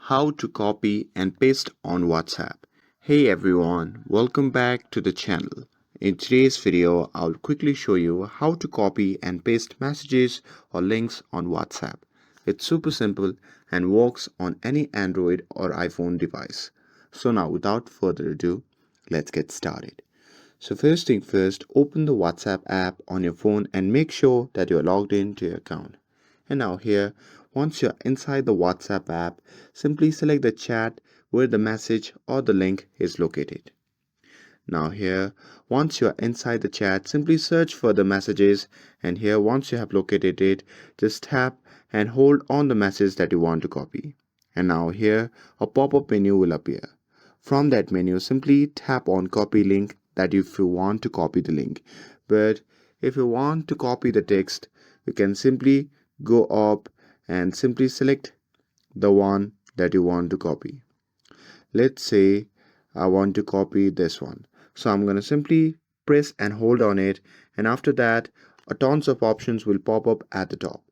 How to copy and paste on WhatsApp. Hey everyone, welcome back to the channel. In today's video, I'll quickly show you how to copy and paste messages or links on WhatsApp. It's super simple and works on any Android or iPhone device. So now without further ado, let's get started. So first thing first, open the WhatsApp app on your phone and make sure that you're logged into your account. And now here, once you're inside the WhatsApp app, simply select the chat where the message or the link is located. Now here, once you're inside the chat, simply search for the messages, and here once you have located it, just tap and hold on the message that you want to copy. And now here, a pop-up menu will appear. From that menu, simply tap on copy link that if you want to copy the link. But if you want to copy the text, you can simply go up and simply select the one that you want to copy. Let's say I want to copy this one. So I'm going to simply press and hold on it, and after that a tons of options will pop up at the top.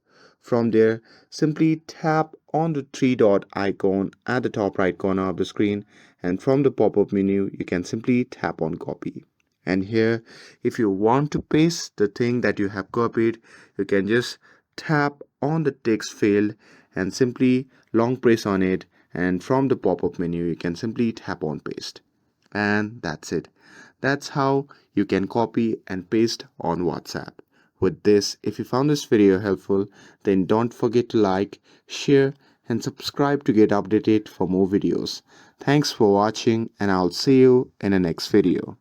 From there, simply tap on the three dot icon at the top right corner of the screen, and from the pop-up menu you can simply tap on copy. And here, if you want to paste the thing that you have copied, you can just tap on the text field and simply long press on it, and from the pop-up menu you can simply tap on paste. And that's it. That's how you can copy and paste on WhatsApp. With this, if you found this video helpful, then don't forget to like, share and subscribe to get updated for more videos. Thanks for watching, and I'll see you in the next video.